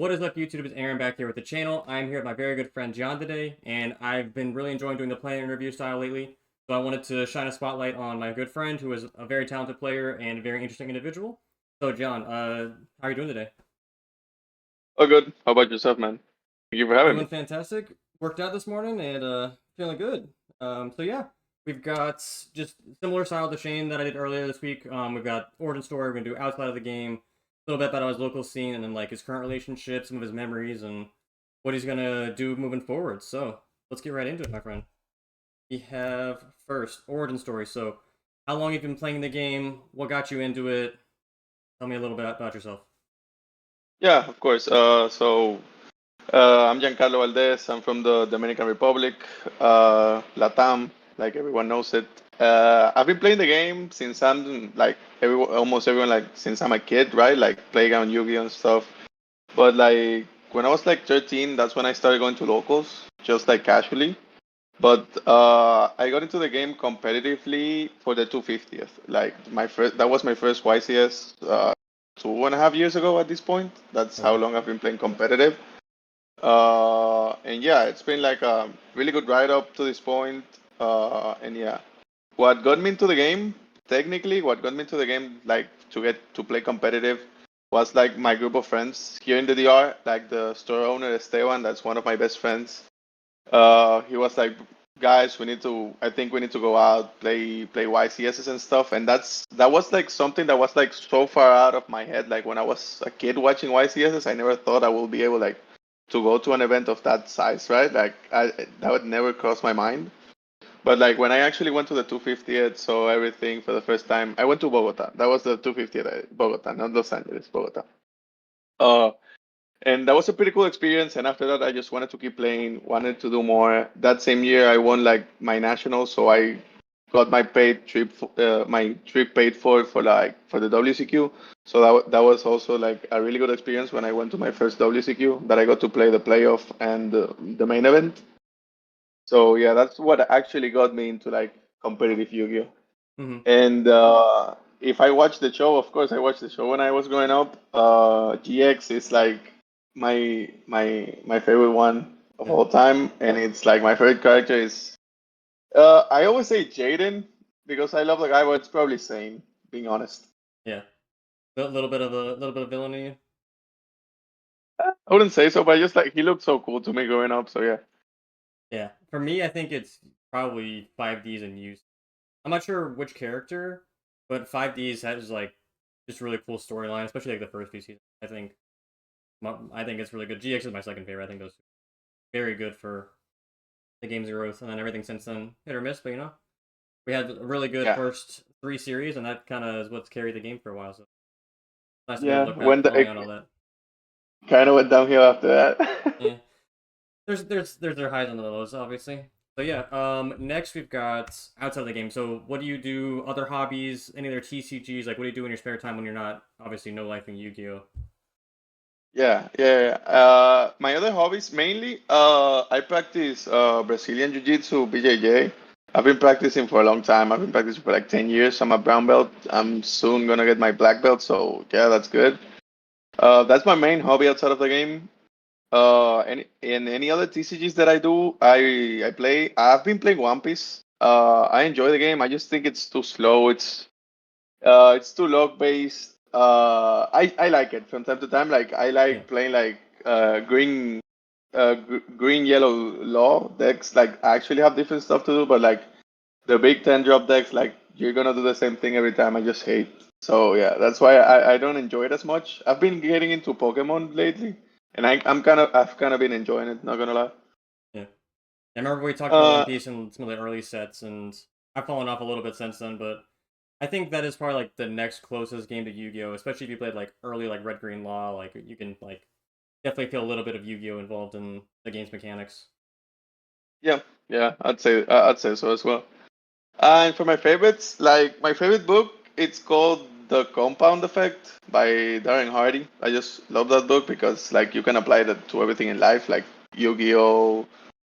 What is up, YouTube? It's Aaron back here with the channel. I'm here with my very good friend Gian today, and I've been really enjoying doing the player interview style lately. So I wanted to shine a spotlight on my good friend, who is a very talented player and a very interesting individual. So, Gian, how are you doing today? Oh, good. How about yourself, man? Thank you for having Doing me. fantastic. Worked out this morning and feeling good. So yeah, we've got just similar style to Shane that I did earlier this week. We've got origin story. We're gonna do outside of the game, a little bit about his local scene, and then like his current relationship, some of his memories, and what he's gonna do moving forward. So let's get right into it, my friend. We have first origin story. So, how long have you been playing the game? What got you into it? Tell me a little bit about yourself. Yeah, of course. I'm Giancarlo Valdez. I'm from the Dominican Republic, LATAM, like everyone knows it. I've been playing the game since I'm like almost everyone like since I'm a kid, right? Like playing on Yu-Gi-Oh and stuff. But like when I was like 13, that's when I started going to locals, just like casually. But I got into the game competitively for the 250th. Like that was my first YCS 2.5 years ago at this point. That's how Okay. long I've been playing competitive. And yeah, it's been like a really good ride up to this point. And yeah, what got me into the game, technically, what got me into the game, like to get to play competitive, was like my group of friends here in the DR, like the store owner Esteban. That's one of my best friends. He was like, guys, I think we need to go out, play YCSs and stuff. And that was like something that was like so far out of my head. Like when I was a kid watching YCSs, I never thought I would be able like to go to an event of that size, right? Like that would never cross my mind. But like when I actually went to the 250th, saw everything for the first time. I went to Bogota. That was the 250th, Bogota, not Los Angeles, Bogota. Uh, and that was a pretty cool experience. And after that, I just wanted to keep playing, wanted to do more. That same year, I won like my nationals, so I got my trip paid for like for the WCQ. So that was also like a really good experience when I went to my first WCQ that I got to play the playoff and the main event. So yeah, that's what actually got me into like competitive Yu-Gi-Oh. Mm-hmm. And if I watch the show, of course, I watched the show when I was growing up. GX is like my favorite one of Yeah. all time, and it's like my favorite character is. I always say Jaden because I love the guy, but it's probably Sane, being honest. Yeah. A little bit of villainy. I wouldn't say so, but just like he looked so cool to me growing up. So yeah, Yeah. For me, I think it's probably 5Ds and use. I'm not sure which character, but 5Ds has like just really cool storyline, especially like the first few seasons. I think it's really good. GX is my second favorite. I think those very good for the game's growth, and then everything since then hit or miss. But we had a really good yeah, first three series, and that kind of is what's carried the game for a while. So it's nice to be able to yeah. look back When fondly it on all that. kind of went downhill after that. Yeah. There's their highs and lows, obviously. So yeah, next we've got outside of the game. So what do you do? Other hobbies? Any other TCGs? Like what do you do in your spare time when you're not obviously no life in Yu-Gi-Oh? Yeah, yeah, yeah. My other hobbies mainly, I practice Brazilian Jiu-Jitsu, BJJ. I've been practicing for a long time. I've been practicing for like 10 years. I'm a brown belt. I'm soon gonna get my black belt, so yeah, that's good. That's my main hobby outside of the game. Any other TCGs that I do, I play. I've been playing One Piece. I enjoy the game. I just think it's too slow. It's too log based. I like it from time to time. Like I Yeah, like playing like green yellow law decks. Like I actually have different stuff to do, but like the big 10 drop decks, like you're gonna do the same thing every time. I just hate. So yeah, that's why I don't enjoy it as much. I've been getting into Pokemon lately, and I've kind of been enjoying it. Not gonna lie. yeah. I remember we talked about One Uh, Piece in some of the early sets, and I've fallen off a little bit since then. But I think that is probably like the next closest game to Yu-Gi-Oh, especially if you played like early like Red Green Law. Like you can like definitely feel a little bit of Yu-Gi-Oh involved in the game's mechanics. yeah, yeah, I'd say so as well. And for my favorites, like my favorite book, it's called The Compound Effect by Darren Hardy. I just love that book because like you can apply that to everything in life, like Yu-Gi-Oh,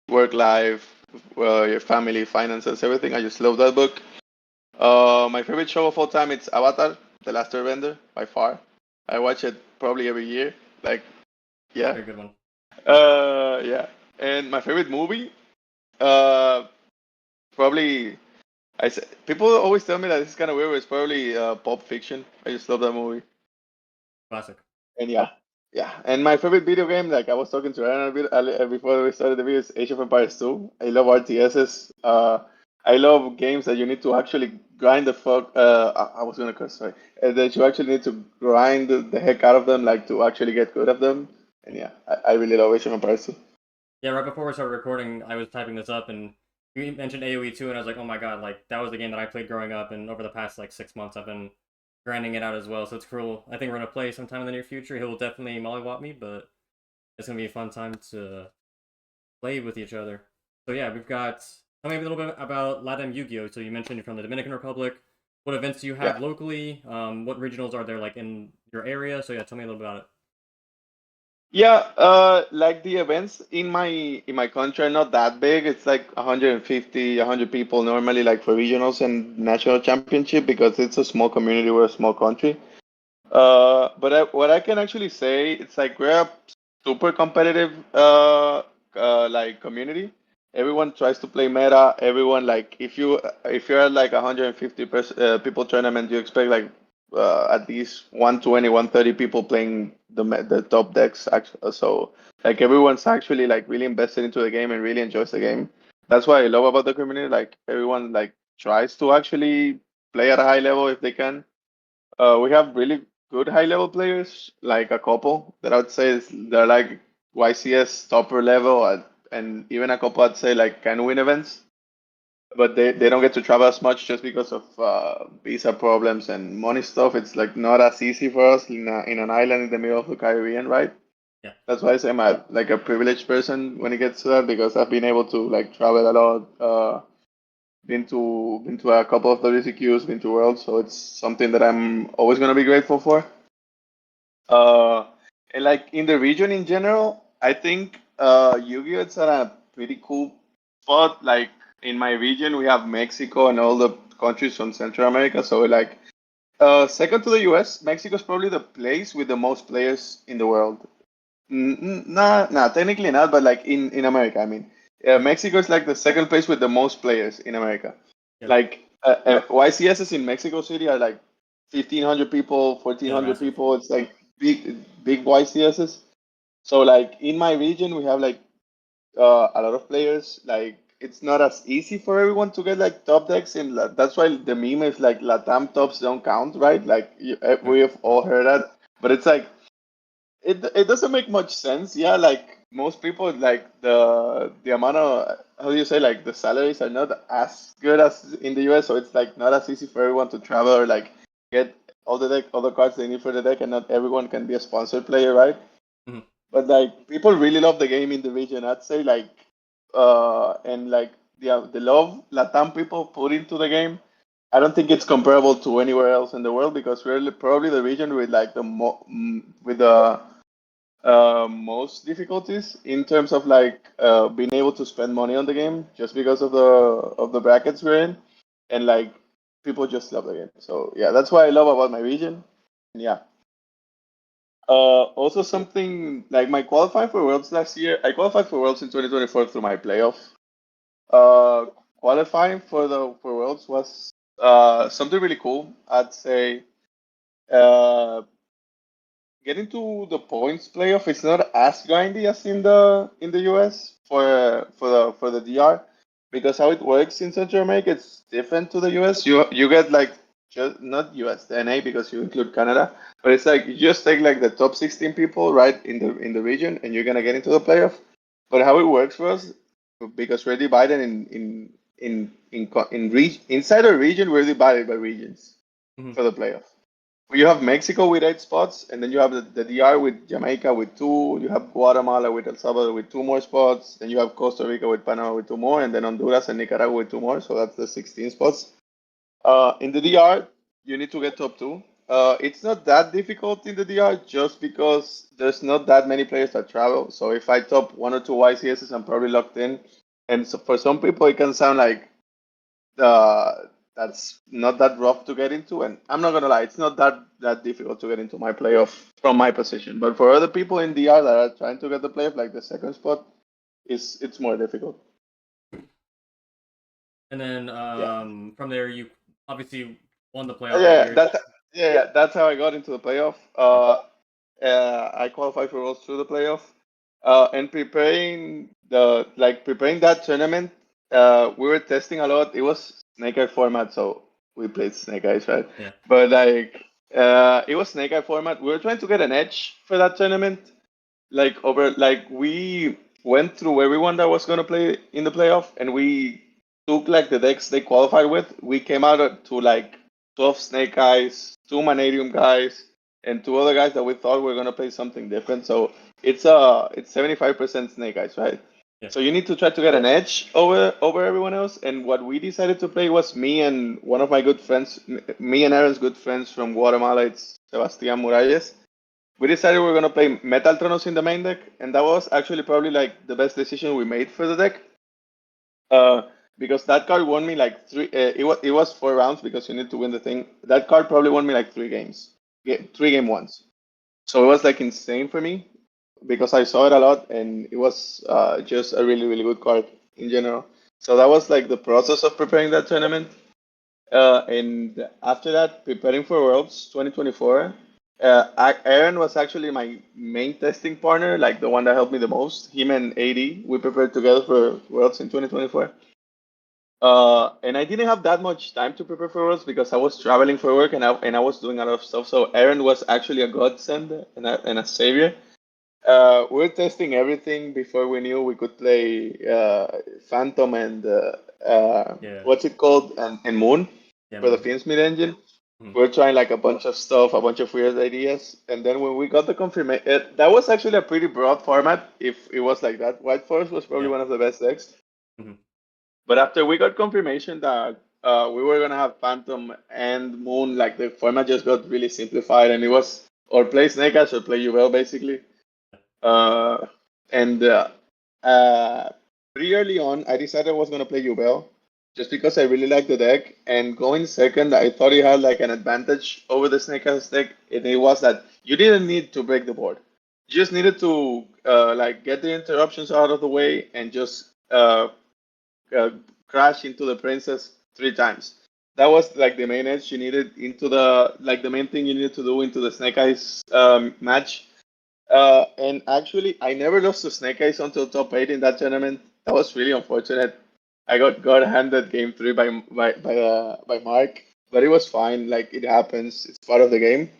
work life, your family, finances, everything. I just love that book. My favorite show of all time, it's Avatar, The Last Airbender, by far. I watch it probably every year. Like Yeah. Very good one. Yeah. And my favorite movie, uh, probably people always tell me that this is kind of weird. But it's probably Pulp Fiction. I just love that movie. Classic. And yeah, yeah. And my favorite video game, like I was talking to Ryan a bit before we started the video, is Age of Empires 2. I love RTSs. I love games that you need to actually grind the fuck. I was gonna curse, sorry. That you actually need to grind the heck out of them, like to actually get good at them. And yeah, I really love Age of Empires 2. Yeah, right before we started recording, I was typing this up, and you mentioned AOE 2, and I was like, oh my god, like that was the game that I played growing up, and over the past like 6 months, I've been grinding it out as well. So it's cool. I think we're gonna play sometime in the near future. He'll definitely mollywop me, but it's gonna be a fun time to play with each other. So yeah, we've got. Tell me a little bit about LATAM Yu-Gi-Oh. So you mentioned you're from the Dominican Republic. What events do you Yeah. have locally? What regionals are there like in your area? So yeah, tell me a little bit about it. Yeah, like the events in my country are not that big. It's like 150, 100 people normally, like for regionals and national championship, because it's a small community. We're a small country. But what I can actually say, it's like we're a super competitive like community. Everyone tries to play meta. Everyone, like if you're at like 150 people tournament, you expect like at least 120, 130 people playing the top decks. Actually, so like everyone's actually like really invested into the game and really enjoys the game. That's what I love about the community. Like everyone like tries to actually play at a high level if they can. We have really good high level players, like a couple that I would say they're like YCS topper level, and even a couple I'd say like can win events, but they don't get to travel as much just because of visa problems and money stuff. It's like not as easy for us in an island in the middle of the Caribbean, right? Yeah. That's why I say I'm like a privileged person when it gets to that, because I've been able to like travel a lot. Been to a couple of WCQs, been to Worlds, so it's something that I'm always gonna be grateful for. Uh, and like in the region in general, I think Yu-Gi-Oh! It's at a pretty cool spot. Like in my region, we have Mexico and all the countries from Central America. So like second to the US, Mexico is probably the place with the most players in the world. Nah, technically not, but like in America, I mean, Yeah. Mexico is like the second place with the most players in America. Yep. Like YCSs in Mexico City are like 1,500 people, Yeah, they're 1,400 massive. people. It's like big YCSs. So like in my region, we have like a lot of players. Like it's not as easy for everyone to get like top decks in. That's why the meme is like LATAM tops don't count, right? Like Right. we have all heard that, but it's like it doesn't make much sense. Yeah, like most people, like the amount of, how do you say, like the salaries are not as good as in the US, so it's like not as easy for everyone to travel or like get all the cards they need for the deck, and not everyone can be a sponsored player, right? Mm-hmm. But like people really love the game in the region. I'd say like and like the love Latam people put into the game. I don't think it's comparable to anywhere else in the world, because we're probably the region with like with the most difficulties in terms of like being able to spend money on the game, just because of the brackets we're in, and like people just love the game. So yeah, that's what I love about my region. And yeah. Also something like my qualifying for Worlds last year. I qualified for Worlds in 2024 through my playoff. Uh, Qualifying for Worlds was something really cool. I'd say uh, getting to the points playoff is not as grindy as in the US for the DR, because how it works in Central America, it's different to the US. You get like just not US, the NA, because you include Canada, but it's like you just take like the top 16 people right in the region, and you're gonna get into the playoff. But how it works for us, because we're divided inside a region, we're divided by regions Mm-hmm. for the playoff. You have Mexico with 8 spots, and then you have the DR with Jamaica with two. You have Guatemala with El Salvador with two more spots. Then you have Costa Rica with Panama with two more, and then Honduras and Nicaragua with two more. So that's the 16 spots. In the DR, you need to get top two. It's not that difficult in the DR, just because there's not that many players that travel. So if I top one or two YCSs, I'm probably locked in. And so for some people, it can sound like that's not that rough to get into. And I'm not gonna lie, it's not that difficult to get into my playoff from my position. But for other people in DR that are trying to get the playoff, like the second spot, it's more difficult. And then Yeah. from there, you obviously won the Oh, playoff that yeah, year. that's how I got into the playoff. I qualified for Worlds through the playoff. And preparing that tournament, we were testing a lot. It was Snake Eye format, so we played Snake Eyes, right? Yeah. But it was Snake Eye format. We were trying to get an edge for that tournament. We went through everyone that was gonna play in the playoff, and we took like the decks they qualified with. We came out to like 12 Snake Eyes, two Manadium guys, and two other guys that we thought were gonna play something different. So it's 75% Snake Eyes, right? Yeah. So you need to try to get an edge over everyone else. And what we decided to play was me and one of my good friends, me and Aaron's good friends from Guatemala. It's Sebastian Muralles. We decided we were gonna play Metal Tronos in the main deck, and that was actually probably like the best decision we made for the deck. Uh, because that card won me like three. It was 4 rounds because you need to win the thing. That card probably won me like 3 games, 3 game ones. So it was like insane for me because I saw it a lot, and it was just a really really good card in general. So that was like the process of preparing that tournament. And after that, preparing for Worlds 2024, Aaron was actually my main testing partner, like the one that helped me the most. Him and AD, we prepared together for Worlds in 2024. And I didn't have that much time to prepare for Worlds because I was traveling for work and I was doing a lot of stuff. So Aaron was actually a godsend and a savior. We're testing everything before we knew we could play Phantom and Yeah. what's it called and Moon Yeah. for the Moon. Finsmith engine. Mhm. We're trying like a bunch of stuff, a bunch of weird ideas, and then when we got the confirmation, that was actually a pretty broad format. If it was like that, White Forest was probably Yeah. one of the best decks. Mhm. But after we got confirmation that we were gonna have Phantom and Moon, like the format just got really simplified, and it was or play Snake Eyes or play Uvel basically. Uh, and Pretty early on, I decided I was gonna play Ubel just because I really liked the deck. And going second, I thought it had like an advantage over the Snake Eyes deck, and it was that you didn't need to break the board. You just needed to like get the interruptions out of the way and just uh, crash into the princess 3 times. That was like the main edge you needed into the main thing you needed to do into the Snake Eyes match. And actually, I never lost to Snake Eyes until top 8 in that tournament. That was really unfortunate. I got handed game 3 by Mark, but it was fine. Like it happens. It's part of the game.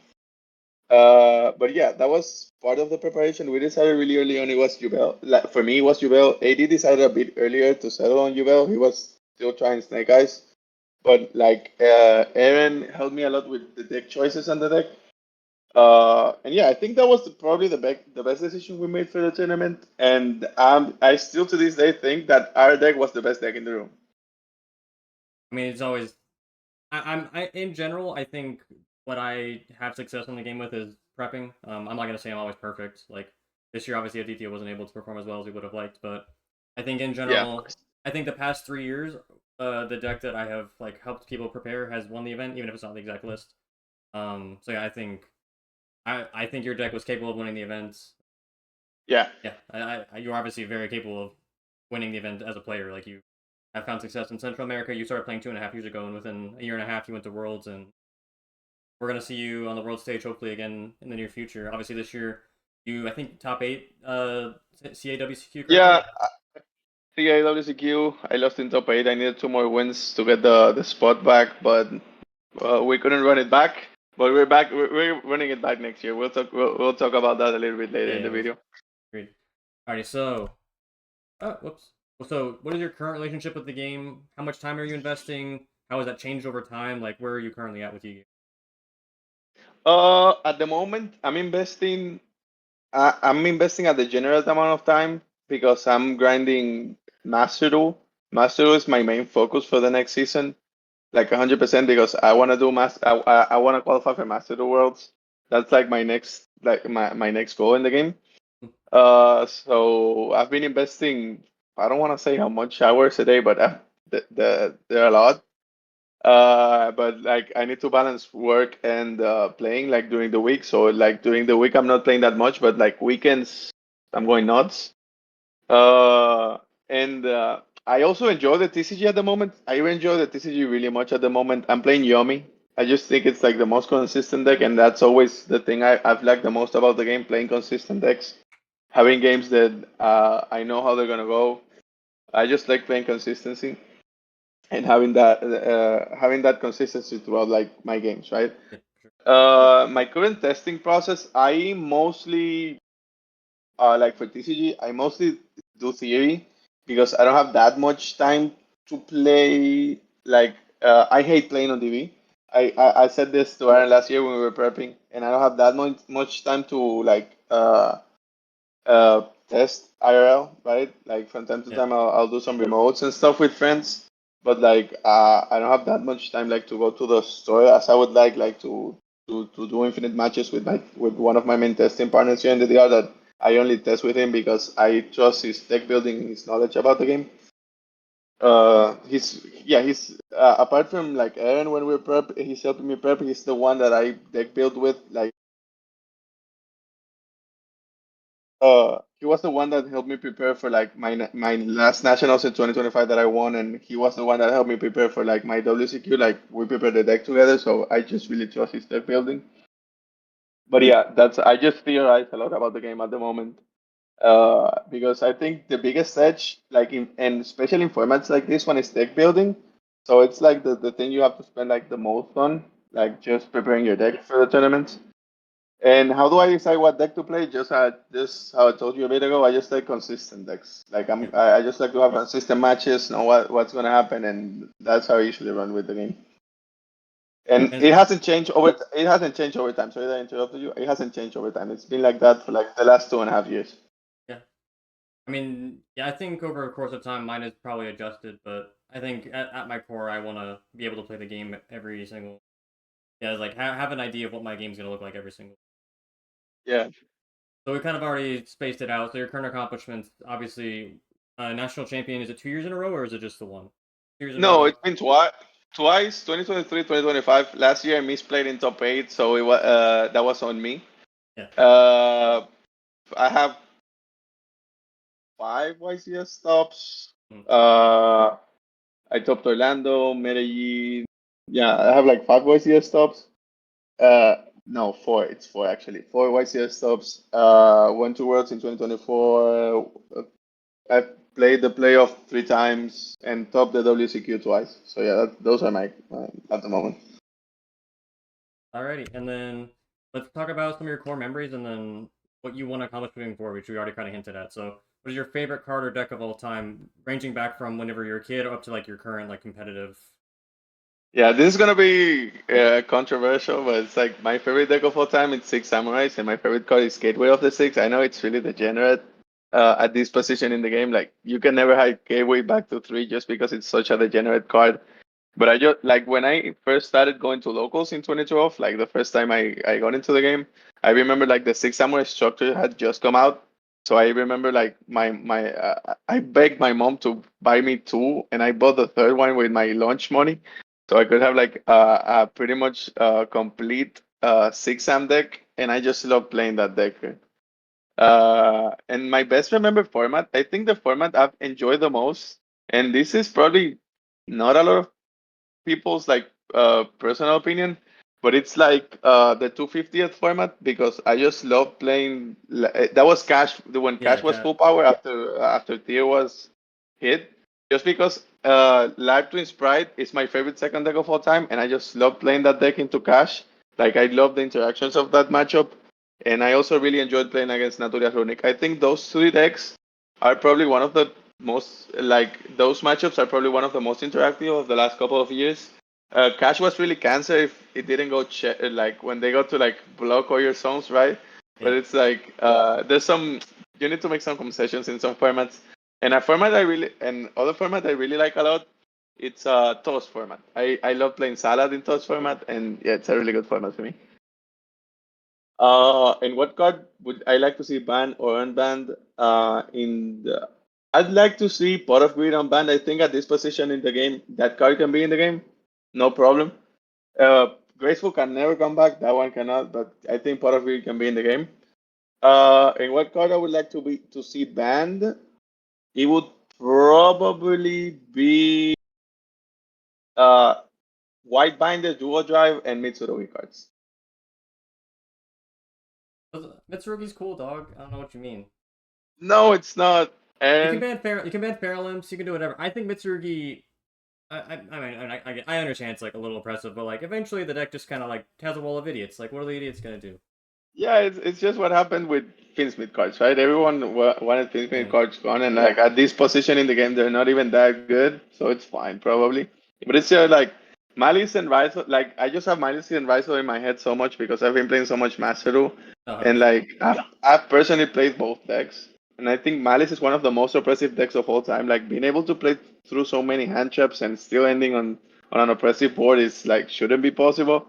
But yeah, that was part of the preparation. We decided really early on it was Jubel. Like, for me, it was Jubel. AD decided a bit earlier to settle on Jubel. He was still trying Snake Eyes. But Aaron helped me a lot with the deck choices on the deck. And yeah, I think that was probably the best decision we made for the tournament. And I still to this day think that our deck was the best deck in the room. I mean, it's always. In general, I think what I have success in the game with is prepping. I'm not gonna say I'm always perfect. Like this year, obviously, Aditya wasn't able to perform as well as we would have liked, but I think in Yeah, of general, course. I think the past 3 years, the deck that I have like helped people prepare has won the event, even if it's not the exact list. So yeah, I think your deck was capable of winning the event. Yeah, Yeah, you're obviously very capable of winning the event as a player. Like you have found success in Central America. You started playing 2.5 years ago, and within a year and a half, you went to Worlds, and we're gonna see you on the world stage hopefully again in the near future. Obviously, this year you I think top 8 CAWCQ, correct? yeah. CIWCQ. I lost in top 8. I needed 2 more wins to get the spot back, but we couldn't run it back. But we're back. We're running it back next year. We'll talk about that a little bit later Yeah, in yeah, the we'll see. video. Great. Alrighty, so whoops. Well, so what is your current relationship with the game? How much time are you investing? How has that changed over time? Like where are you currently at with you? At the moment, I'm investing at the generous amount of time because I'm grinding Master Duel. Master Duel is my main focus for the next season, like 100% because I want to do I want to qualify for Master Duel Worlds. That's like my next goal in the game. So I've been investing. I don't want to say how much hours a day, but there are a lot. But like I need to balance work and playing like during the week. So like during the week I'm not playing that much, but like weekends I'm going nuts. Uh, and I also enjoy the TCG at the moment. I enjoy the TCG really much at the moment. I'm playing Yomi. I just think it's like the most consistent deck, and that's always the thing I've liked the most about the game, playing consistent decks. Having games that I know how they're gonna go. I just like playing consistency and having that consistency throughout like my games, right? Yeah, sure. My current testing process, I mostly like for TCG, I mostly do theory because I don't have that much time to play. Like, I hate playing on TV. I said this to Aaron last year when we were prepping, and I don't have that much time to like test IRL, right? Like from time to Yeah. time, I'll do some remotes and stuff with friends, but like I don't have that much time like to go to the store as I would like to do infinite matches with my with one of my main testing partners here in the DR that I only test with him because I trust his deck building and his knowledge about the game. He's apart from like Aaron when we prep, he's helping me prep. He's the one that I deck build with like. He was the one that helped me prepare for like my last nationals in 2025 that I won, and he was the one that helped me prepare for like my WCQ. Like we prepared the deck together, so I just really trust his deck building. But yeah, that's I just theorize a lot about the game at the moment. Because I think the biggest edge, like in and especially in formats like this one, is deck building. So it's like the thing you have to spend like the most on, like just preparing your deck for the tournament. And how do I decide what deck to play? Just how I told you a bit ago. I just like consistent decks. Like Yeah. I just like to have consistent matches, know what's gonna happen, and that's how I usually run with the game. And And it hasn't changed over. It hasn't changed over time. Sorry that I interrupted you. It hasn't changed over time. It's been like that for like the last 2.5 years. yeah, I mean, yeah, I think over a course of time, mine is probably adjusted, but I think at my core, I want to be able to play the game every single. Yeah, it's like have an idea of what my game's gonna look like every single. Yeah. So we kind of already spaced it out. So your current accomplishments, obviously, national champion. Is it 2 years in a row, or is it just the one? 2 years in a No, row. it's been twice, 2023, 2025. Last year I misplayed in top eight, so it was that was on me. Yeah. Uh, I have 5 YCS stops. Mm. Uh, I topped Orlando, Medellin. Yeah, I have like 5 YCS stops. No, four. It's four actually. 4 YCS stops. Went to Worlds in 2024. I played the playoff 3 times and topped the WCQ twice. So yeah, those are my at the moment. Alrighty, and then let's talk about some of your core memories, and then what you want to accomplish moving forward, which we already kind of hinted at. So, what is your favorite card or deck of all time, ranging back from whenever you're a kid up to like your current like competitive? Yeah, this is gonna be controversial, but it's like my favorite deck of all time. It's Six Samurais, and my favorite card is Gateway of the Six. I know it's really degenerate at this position in the game. Like you can never hide Gateway back to three just because it's such a degenerate card. But I just like when I first started going to locals in 2012, like the first time I got into the game, I remember like the Six Samurai structure had just come out. So I remember like my I begged my mom to buy me two, and I bought the third one with my lunch money, so I could have like a pretty much complete Six Sam deck, and I just love playing that deck. And my best remembered format, I think the format I've enjoyed the most, and this is probably not a lot of people's like personal opinion, but it's like the 250th format because I just love playing. That was Cash when Yeah, Cash was full power after Tier was hit. Just because Live Twin Sprite is my favorite second deck of all time, and I just love playing that deck into Cash. Like I love the interactions of that matchup, and I also really enjoyed playing against Naturia Runic. I think those three decks are probably one of the most like those matchups are probably one of the most interactive of the last couple of years. Cash was really cancer if it didn't go like when they got to like block all your zones, right? But yeah. it's like there's some you need to make some concessions in some formats. And a format I really and other format I really like a lot. It's toss format. I love playing Salad in toss format, and yeah, it's a really good format for me. And what card would I like to see banned or unbanned? I'd like to see Pot of Greed unbanned. I think at this position in the game, that card can be in the game. No problem. Graceful can never come back. That one cannot. But I think part of it can be in the game. And what card I would like to see banned? It would probably be uh White Binder, Dual Drive, and Mitsurugi cards. Mitsurugi's cool, dog. I don't know what you mean. No, it's not. You can And ban you can ban Paralimps, you can do whatever. I think Mitsurugi. I understand it's like a little oppressive, but like eventually the deck just kind of like has a wall of idiots. Like, what are the idiots gonna do? yeah, it's just what happened with Finsmith cards, right? Everyone wanted Finsmith Yeah, cards gone, and like at this position in the game, they're not even that good, so it's fine probably. But it's just like Malice and Raizo. Like I just have Malice and Raizo in my head so much because I've been playing so much Masteru, and 100%. like I've personally played both decks, and I think Malice is one of the most oppressive decks of all time. Like being able to play through so many hand traps and still ending on an oppressive board is like shouldn't be possible,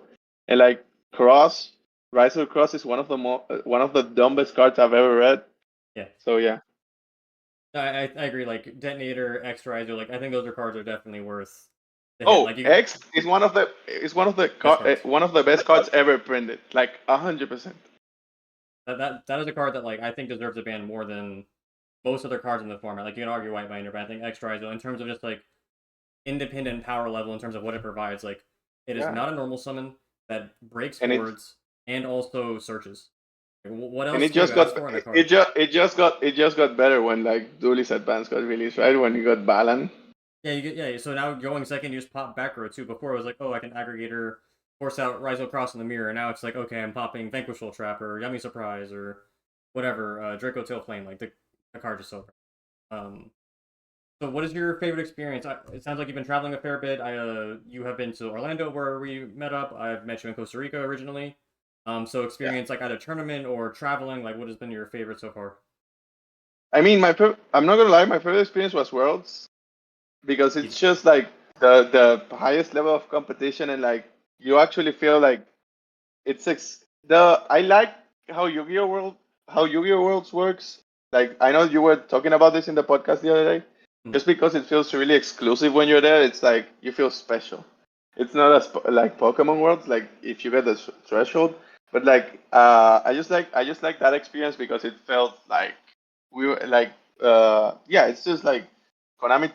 and like Cross. Riser Cross is one of the dumbest cards I've ever read. Yeah, So yeah. I agree. Like Detonator, X Riser, like I think those are cards are definitely worth the hit. Oh, Like you X is best cards. one of the best cards ever printed. Like 100%. That is a card that like I think deserves a ban more than most other cards in the format. Like you can argue White Binder, but I think X Riser in terms of just like independent power level in terms of what it provides. Like it is Yeah. not a normal summon that breaks And boards and also searches. Like, what it else can you just ask got for in a card? it just got better when like Duelist Advance got released, right? When you got Balan. Yeah, you get So now going second, you just pop back row too. Before it was like, oh, I can aggregator, force out Rise Across in the mirror. Now it's like, okay, I'm popping Vanquishal Trap or Yummy Surprise or whatever. Draco Tail Flame. Like the card is so. Um. So what is your favorite experience? It sounds like you've been traveling a fair bit. You have been to Orlando where we met up. I've met you in Costa Rica originally. So Yeah. experience like either tournament or traveling. Like, what has been your favorite so far? I mean, I'm not gonna lie, my favorite experience was Worlds because it's Easy. just like the highest level of competition and like you actually feel like the I like how Yu-Gi-Oh Worlds works. Like I know you were talking about this in the podcast the other day. Mhm. Just because it feels really exclusive when you're there, it's like you feel special. It's not as like Pokemon Worlds, like if you get the threshold, but like I just like that experience because it felt like we were like yeah, it's just like Konami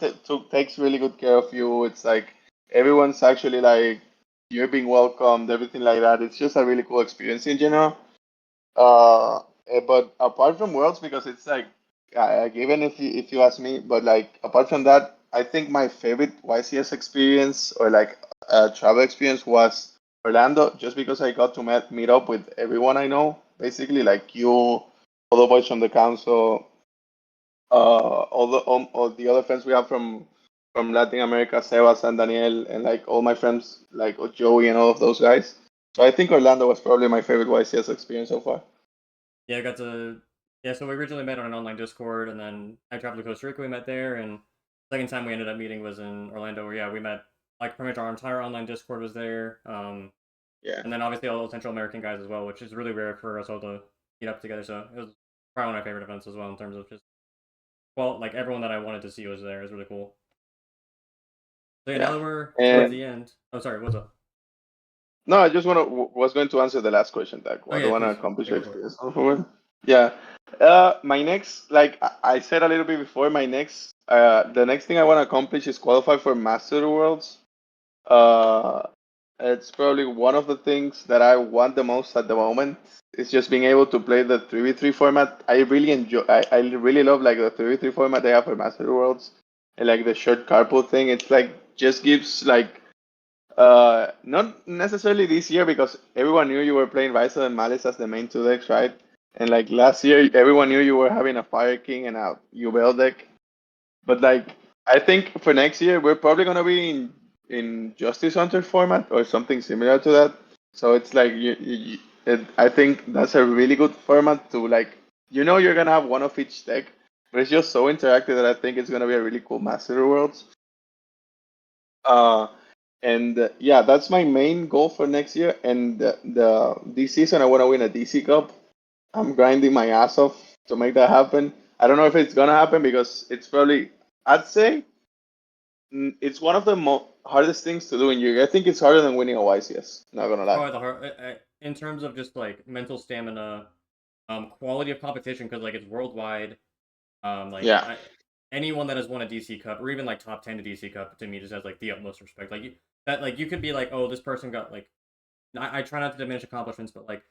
takes really good care of you. It's like everyone's actually like you're being welcomed, everything like that. It's just a really cool experience in general. But apart from Worlds, because it's like, given if you ask me, but like apart from that, I think my favorite YCS experience or like travel experience was Orlando, just because I got to meet up with everyone I know, basically like you, all the boys from the council, all the other friends we have from Latin America, Sebas and Daniel, and like all my friends like Joey and all of those guys. So I think Orlando was probably my favorite YCS experience so far. Yeah, I got to. Yeah, so we originally met on an online Discord, and then I traveled to Costa Rica. We met there, and second time we ended up meeting was in Orlando, where yeah, we met like pretty much our entire online Discord was there. Yeah. And then obviously all the Central American guys as well, which is really rare for us all to meet up together. So it was probably one of my favorite events as well in terms of just like everyone that I wanted to see was there. It was really cool. So yeah, now Yeah. that we're towards And the end. Oh, sorry, what's up? no, I just was going to answer the last question, like Oh what do yeah, I want to please. accomplish Yeah, or go for it. experience forward. Yeah. My next, like I said a little bit before, the next thing I want to accomplish is qualify for Master Worlds. Uh, it's probably one of the things that I want the most at the moment. It's just being able to play the 3v3 format. I really enjoy. I really love like the 3v3 format they have for Master Worlds and like the short carpool thing. It's like just gives like not necessarily this year because everyone knew you were playing Ryza and Malice as the main two decks, right? And like last year, everyone knew you were having a Fire King and a Ubel deck. But like, I think for next year, we're probably gonna be in Justice Hunter format or something similar to that. So it's like I think that's a really good format to like. You know, you're gonna have one of each deck, but it's just so interactive that I think it's gonna be a really cool Master Worlds. Uh, and yeah, that's my main goal for next year. And this season, I want to win a DC Cup. I'm grinding my ass off to make that happen. I don't know if it's gonna happen because it's probably I'd say it's one of the hardest things to do in YGO. I think it's harder than winning a YCS. Not gonna lie. Probably the hard in terms of just like mental stamina, quality of competition because like it's worldwide. Like Yeah. anyone that has won a DC Cup or even like top 10 to DC Cup to me just has like the utmost respect. Like you could be like, oh, this person got like I try not to diminish accomplishments, but like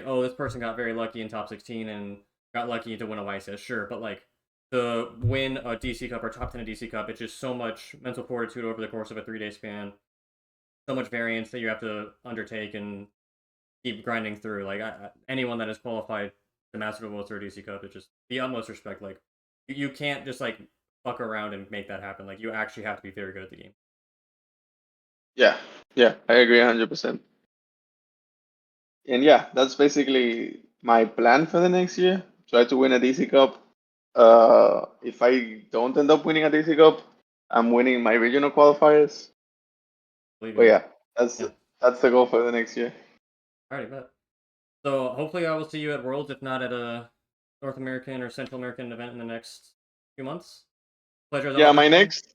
oh, this person got very lucky in top 16 and got lucky to win a YCS, sure, but like to win a DC Cup or top 10 a DC Cup, it's just so much mental fortitude over the course of a 3 day span, so much variance that you have to undertake and keep grinding through. Like anyone that is qualified to Master Duel or DC Cup, it's just the utmost respect. Like you can't just like fuck around and make that happen. Like you actually have to be very good at the game. Yeah. Yeah. I agree 100%. And yeah, that's basically my plan for the next year. Try to win a DC Cup. If I don't end up winning a DC Cup, I'm winning my regional qualifiers. Believe But in it. yeah, that's Yeah. that's the goal for the next year. Alrighty, bet. So hopefully I will see you at Worlds, if not at a North American or Central American event in the next few months. Pleasure as Yeah, always, my my friend. next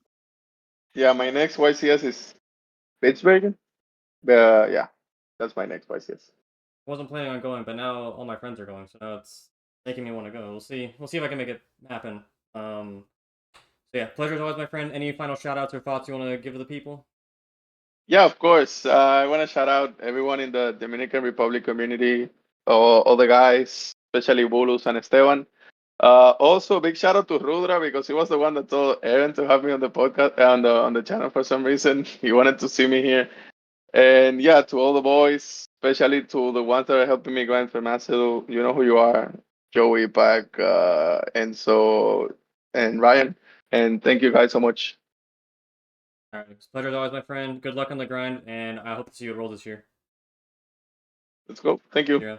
yeah, my next YCS is Pittsburgh. Yeah, that's my next YCS. Wasn't planning on going, but now all my friends are going, so now it's making me want to go. We'll see. We'll see if I can make it happen. So yeah, pleasure as always, my friend. Any final shout outs or thoughts you want to give to the people? Yeah, of course. I want to shout out everyone in the Dominican Republic community, all the guys, especially Bulus and Esteban. Also, big shout out to Rudra because he was the one that told Aaron to have me on the podcast on the channel for some reason. He wanted to see me here. And yeah, to all the boys, especially to the ones that are helping me grind for Macedo, you know who you are, Joey, Pac, Enzo, and Ryan. And thank you guys so much. All right, it's a pleasure as always, my friend. Good luck on the grind, and I hope to see you at Worlds this year. Let's go. Thank you. Yeah.